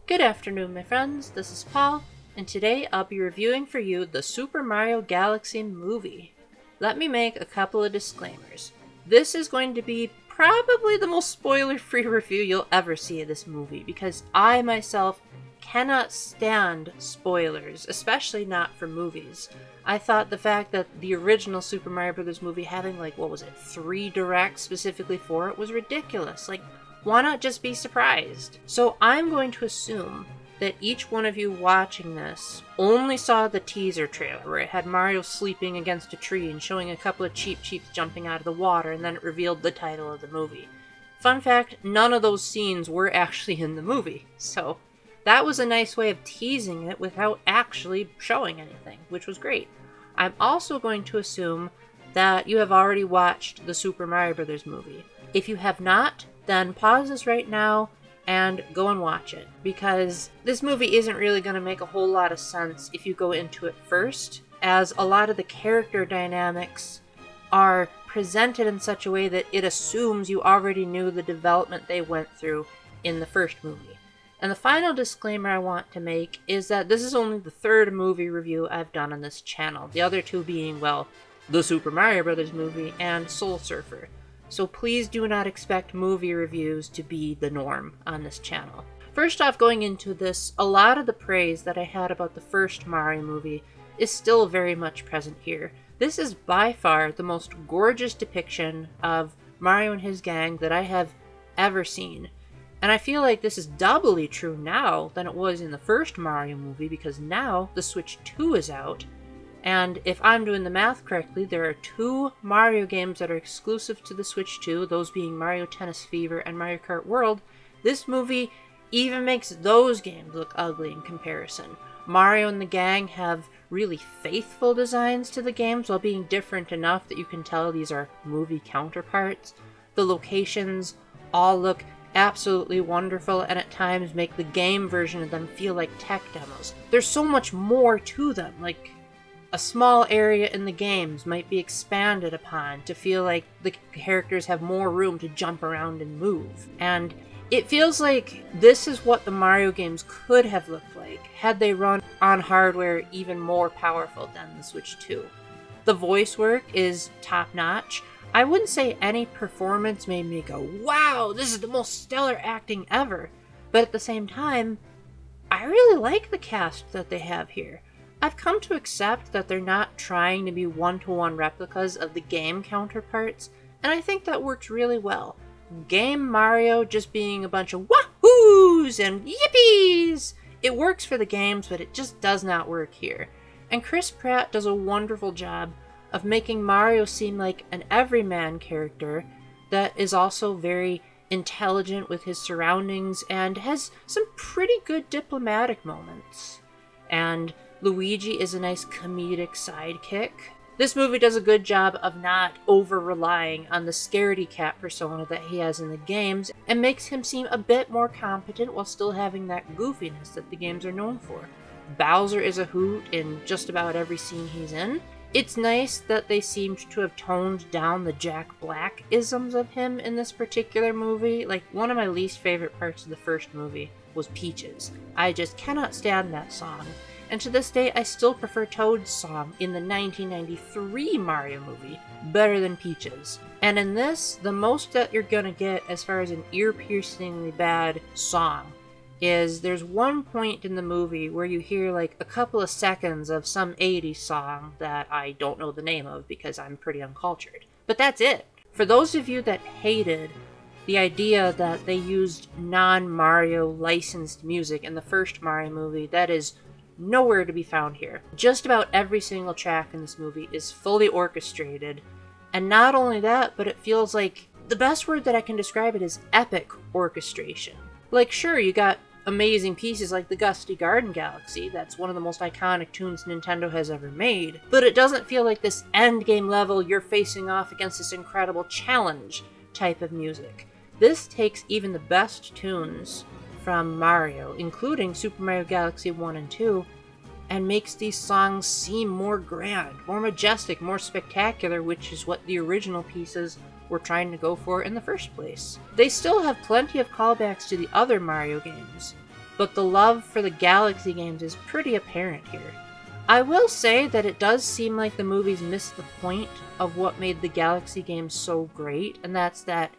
Good afternoon, my friends. This is Paul, and today I'll be reviewing for you the Super Mario Galaxy movie. Let me make a couple of disclaimers. This is going to be probably the most spoiler-free review you'll ever see of this movie, because I myself cannot stand spoilers, especially not for movies. I thought the fact that the original Super Mario Bros. Movie having 3 directs specifically for it was ridiculous. Why not just be surprised? So I'm going to assume that each one of you watching this only saw the teaser trailer where it had Mario sleeping against a tree and showing a couple of Cheep Cheeps jumping out of the water, and then it revealed the title of the movie. Fun fact, none of those scenes were actually in the movie, so that was a nice way of teasing it without actually showing anything, which was great. I'm also going to assume that you have already watched the Super Mario Bros. Movie. If you have not, then pause this right now and go and watch it, because this movie isn't really going to make a whole lot of sense if you go into it first, as a lot of the character dynamics are presented in such a way that it assumes you already knew the development they went through in the first movie. And the final disclaimer I want to make is that this is only the third movie review I've done on this channel, the other two being, the Super Mario Bros. Movie and Soul Surfer. So please do not expect movie reviews to be the norm on this channel. First off, going into this, a lot of the praise that I had about the first Mario movie is still very much present here. This is by far the most gorgeous depiction of Mario and his gang that I have ever seen. And I feel like this is doubly true now than it was in the first Mario movie, because now the Switch 2 is out. And if I'm doing the math correctly, there are 2 Mario games that are exclusive to the Switch 2, those being Mario Tennis Fever and Mario Kart World. This movie even makes those games look ugly in comparison. Mario and the gang have really faithful designs to the games while being different enough that you can tell these are movie counterparts. The locations all look absolutely wonderful, and at times make the game version of them feel like tech demos. There's so much more to them, a small area in the games might be expanded upon to feel like the characters have more room to jump around and move. And it feels like this is what the Mario games could have looked like had they run on hardware even more powerful than the Switch 2. The voice work is top-notch. I wouldn't say any performance made me go, wow, this is the most stellar acting ever. But at the same time, I really like the cast that they have here. I've come to accept that they're not trying to be one-to-one replicas of the game counterparts, and I think that works really well. Game Mario just being a bunch of wahoos and yippies! It works for the games, but it just does not work here. And Chris Pratt does a wonderful job of making Mario seem like an everyman character that is also very intelligent with his surroundings and has some pretty good diplomatic moments. And Luigi is a nice comedic sidekick. This movie does a good job of not over-relying on the scaredy cat persona that he has in the games, and makes him seem a bit more competent while still having that goofiness that the games are known for. Bowser is a hoot in just about every scene he's in. It's nice that they seemed to have toned down the Jack Black-isms of him in this particular movie. One of my least favorite parts of the first movie was Peaches. I just cannot stand that song. And to this day, I still prefer Toad's song in the 1993 Mario movie better than Peach's. And in this, the most that you're gonna get as far as an ear-piercingly bad song is there's one point in the movie where you hear a couple of seconds of some 80s song that I don't know the name of because I'm pretty uncultured. But that's it. For those of you that hated the idea that they used non-Mario licensed music in the first Mario movie, that is nowhere to be found here. Just about every single track in this movie is fully orchestrated, and not only that, but it feels like the best word that I can describe it is epic orchestration. Sure, you got amazing pieces like the Gusty Garden Galaxy, that's one of the most iconic tunes Nintendo has ever made, but it doesn't feel like this endgame level you're facing off against this incredible challenge type of music. This takes even the best tunes from Mario, including Super Mario Galaxy 1 and 2, and makes these songs seem more grand, more majestic, more spectacular, which is what the original pieces were trying to go for in the first place. They still have plenty of callbacks to the other Mario games, but the love for the Galaxy games is pretty apparent here. I will say that it does seem like the movies missed the point of what made the Galaxy games so great, and that's that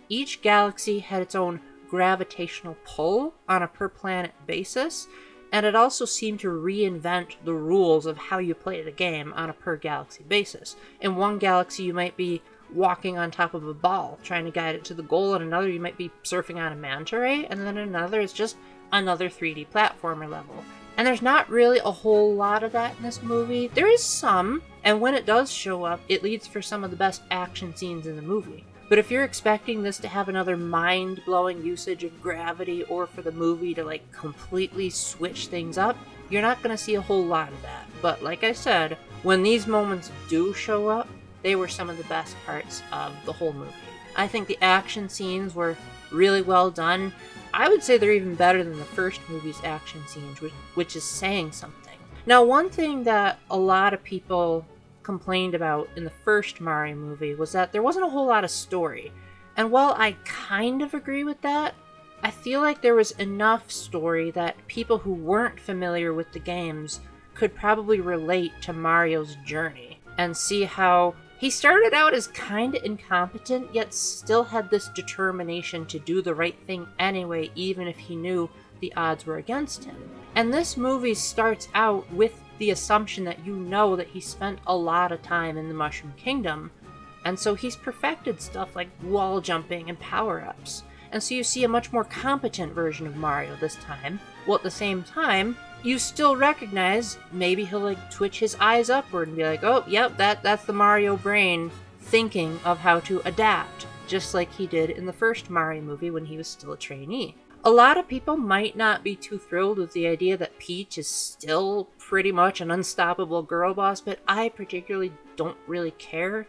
each galaxy had its own gravitational pull on a per-planet basis, and it also seemed to reinvent the rules of how you play the game on a per-galaxy basis. In one galaxy, you might be walking on top of a ball, trying to guide it to the goal. In another, you might be surfing on a manta ray, and then in another, it's just another 3D platformer level. And there's not really a whole lot of that in this movie. There is some, and when it does show up, it leads for some of the best action scenes in the movie. But if you're expecting this to have another mind-blowing usage of gravity, or for the movie to like completely switch things up, you're not going to see a whole lot of that. But like I said, when these moments do show up, they were some of the best parts of the whole movie. I think the action scenes were really well done. I would say they're even better than the first movie's action scenes, which is saying something. Now, one thing that a lot of people complained about in the first Mario movie was that there wasn't a whole lot of story. And while I kind of agree with that, I feel like there was enough story that people who weren't familiar with the games could probably relate to Mario's journey and see how he started out as kind of incompetent, yet still had this determination to do the right thing anyway, even if he knew the odds were against him. And this movie starts out with the assumption that you know that he spent a lot of time in the Mushroom Kingdom, and so he's perfected stuff like wall jumping and power-ups. And so you see a much more competent version of Mario this time, while at the same time, you still recognize maybe he'll like twitch his eyes upward and be like, oh, yep, that's the Mario brain thinking of how to adapt, just like he did in the first Mario movie when he was still a trainee. A lot of people might not be too thrilled with the idea that Peach is still pretty much an unstoppable girl boss, but I particularly don't really care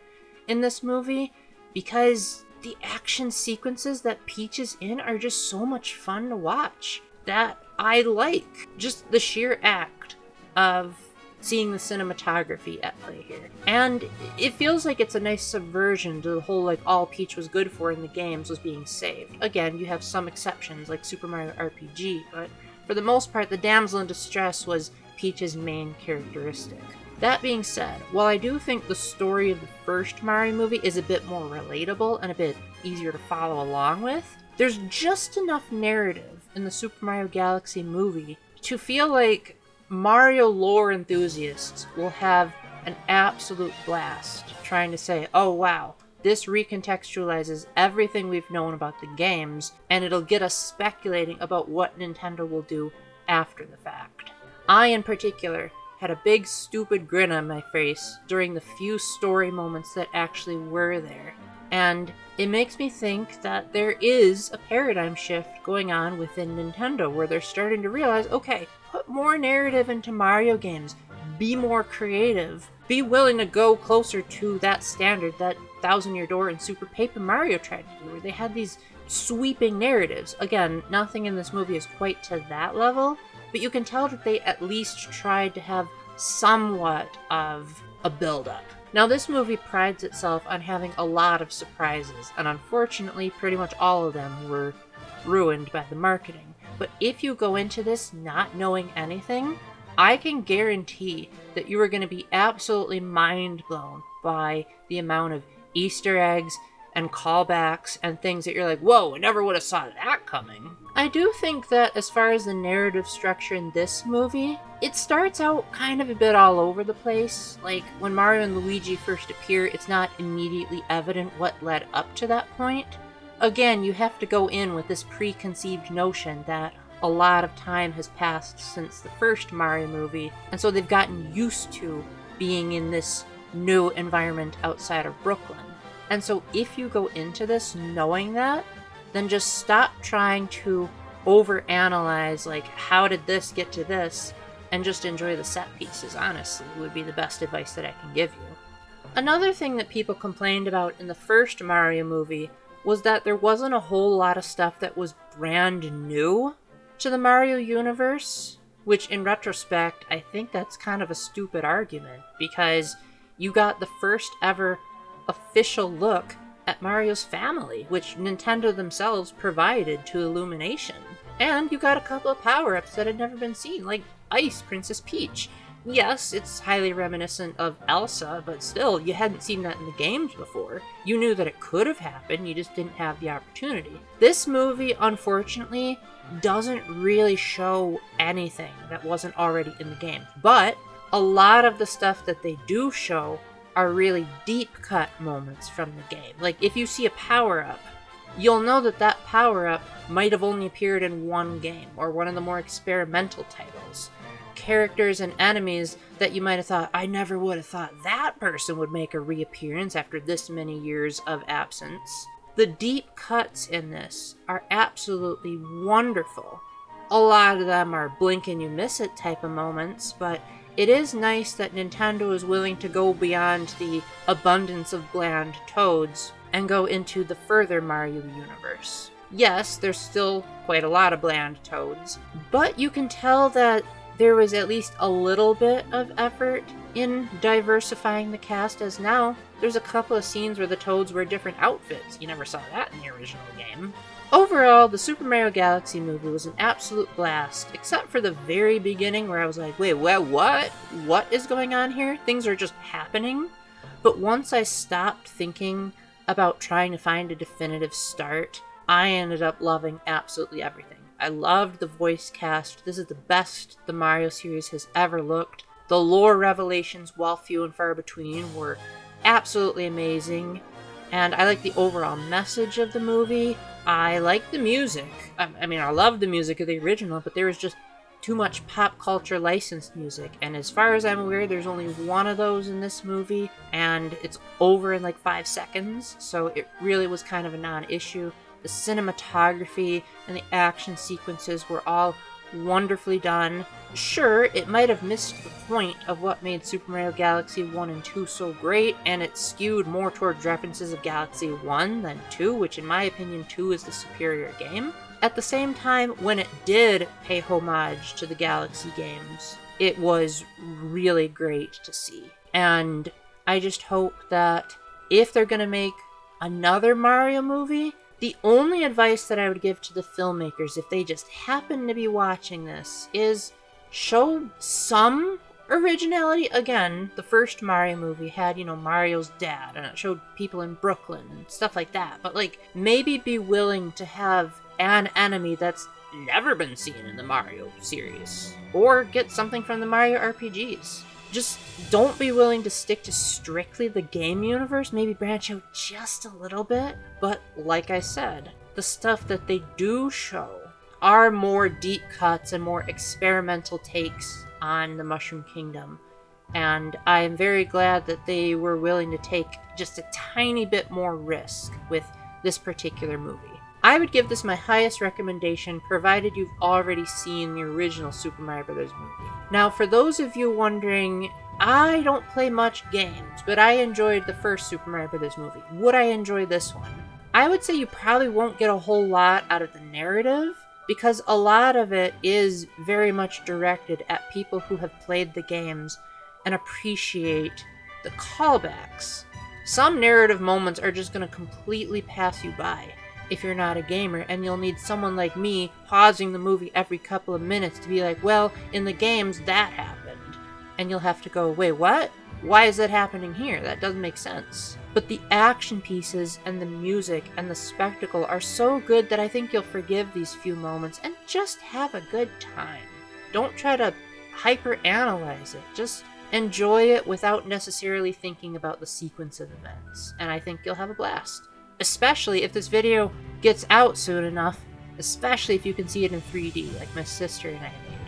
in this movie because the action sequences that Peach is in are just so much fun to watch. That I like just the sheer act of seeing the cinematography at play here. And it feels like it's a nice subversion to the whole like all Peach was good for in the games was being saved. Again, you have some exceptions like Super Mario RPG, but for the most part the damsel in distress was Peach's main characteristic. That being said, while I do think the story of the first Mario movie is a bit more relatable and a bit easier to follow along with, there's just enough narrative in the Super Mario Galaxy movie to feel like Mario lore enthusiasts will have an absolute blast trying to say, oh wow, this recontextualizes everything we've known about the games, and it'll get us speculating about what Nintendo will do after the fact. I, in particular, had a big stupid grin on my face during the few story moments that actually were there. And it makes me think that there is a paradigm shift going on within Nintendo where they're starting to realize, okay, put more narrative into Mario games, be more creative, be willing to go closer to that standard that Thousand Year Door and Super Paper Mario tried to do, where they had these sweeping narratives. Again, nothing in this movie is quite to that level, but you can tell that they at least tried to have somewhat of a build-up. Now, this movie prides itself on having a lot of surprises, and unfortunately, pretty much all of them were ruined by the marketing. But if you go into this not knowing anything, I can guarantee that you are going to be absolutely mind-blown by the amount of Easter eggs and callbacks and things that you're like, whoa, I never would have saw that coming. I do think that as far as the narrative structure in this movie, it starts out kind of a bit all over the place. Like, when Mario and Luigi first appear, it's not immediately evident what led up to that point. Again, you have to go in with this preconceived notion that a lot of time has passed since the first Mario movie, and so they've gotten used to being in this new environment outside of Brooklyn. And so if you go into this knowing that, then just stop trying to overanalyze, like, how did this get to this, and just enjoy the set pieces, honestly, would be the best advice that I can give you. Another thing that people complained about in the first Mario movie was that there wasn't a whole lot of stuff that was brand new to the Mario universe, which in retrospect, I think that's kind of a stupid argument, because you got the first ever official look at Mario's family, which Nintendo themselves provided to Illumination. And you got a couple of power-ups that had never been seen, like Ice Princess Peach. Yes, it's highly reminiscent of Elsa, but still, you hadn't seen that in the games before. You knew that it could have happened, you just didn't have the opportunity. This movie, unfortunately, doesn't really show anything that wasn't already in the game. But a lot of the stuff that they do show are really deep cut moments from the game. Like, if you see a power-up, you'll know that that power-up might have only appeared in one game, or one of the more experimental titles. Characters and enemies that you might have thought, I never would have thought that person would make a reappearance after this many years of absence. The deep cuts in this are absolutely wonderful. A lot of them are blink and you miss it type of moments, but it is nice that Nintendo is willing to go beyond the abundance of bland toads and go into the further Mario universe. Yes, there's still quite a lot of bland toads, but you can tell that there was at least a little bit of effort in diversifying the cast, as now there's a couple of scenes where the toads wear different outfits. You never saw that in the original game. Overall, the Super Mario Galaxy movie was an absolute blast, except for the very beginning where I was like, wait, what? What is going on here? Things are just happening? But once I stopped thinking about trying to find a definitive start, I ended up loving absolutely everything. I loved the voice cast. This is the best the Mario series has ever looked. The lore revelations, while few and far between, were absolutely amazing. And I like the overall message of the movie. I like the music. I mean, I love the music of the original, but there was just too much pop culture licensed music. And as far as I'm aware, there's only one of those in this movie, and it's over in like 5 seconds. So it really was kind of a non-issue. The cinematography and the action sequences were all wonderfully done. Sure, it might have missed the point of what made Super Mario Galaxy 1 and 2 so great, and it skewed more towards references of Galaxy 1 than 2, which in my opinion 2 is the superior game. At the same time, when it did pay homage to the Galaxy games, it was really great to see. And I just hope that if they're going to make another Mario movie, the only advice that I would give to the filmmakers, if they just happen to be watching this, is show some originality. Again, the first Mario movie had, Mario's dad, and it showed people in Brooklyn and stuff like that. But, maybe be willing to have an enemy that's never been seen in the Mario series. Or get something from the Mario RPGs. Just don't be willing to stick to strictly the game universe, maybe branch out just a little bit. But like I said, the stuff that they do show are more deep cuts and more experimental takes on the Mushroom Kingdom. And I am very glad that they were willing to take just a tiny bit more risk with this particular movie. I would give this my highest recommendation, provided you've already seen the original Super Mario Bros. Movie. Now, for those of you wondering, I don't play much games, but I enjoyed the first Super Mario Bros. Movie. Would I enjoy this one? I would say you probably won't get a whole lot out of the narrative, because a lot of it is very much directed at people who have played the games and appreciate the callbacks. Some narrative moments are just going to completely pass you by if you're not a gamer, and you'll need someone like me pausing the movie every couple of minutes to be like, well, in the games that happened. And you'll have to go, wait, what? Why is that happening here? That doesn't make sense. But the action pieces and the music and the spectacle are so good that I think you'll forgive these few moments and just have a good time. Don't try to hyper-analyze it. Just enjoy it without necessarily thinking about the sequence of events. And I think you'll have a blast. Especially if this video gets out soon enough, especially if you can see it in 3D like my sister and I made.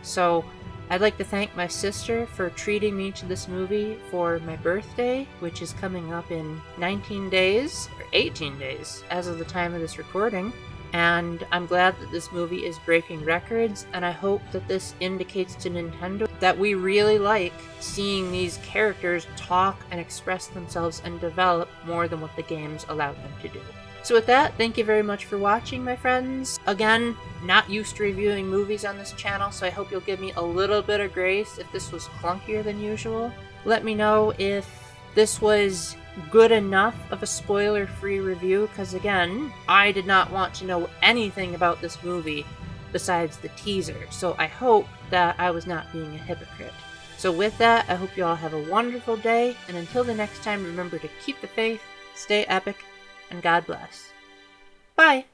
So I'd like to thank my sister for treating me to this movie for my birthday, which is coming up in 19 days, or 18 days, as of the time of this recording. And I'm glad that this movie is breaking records, and I hope that this indicates to Nintendo that we really like seeing these characters talk and express themselves and develop more than what the games allowed them to do. So with that, thank you very much for watching, my friends. Again, not used to reviewing movies on this channel, so I hope you'll give me a little bit of grace if this was clunkier than usual. Let me know if this was good enough of a spoiler-free review, because again, I did not want to know anything about this movie besides the teaser, so I hope that I was not being a hypocrite. So with that, I hope you all have a wonderful day, and until the next time, remember to keep the faith, stay epic, and God bless. Bye!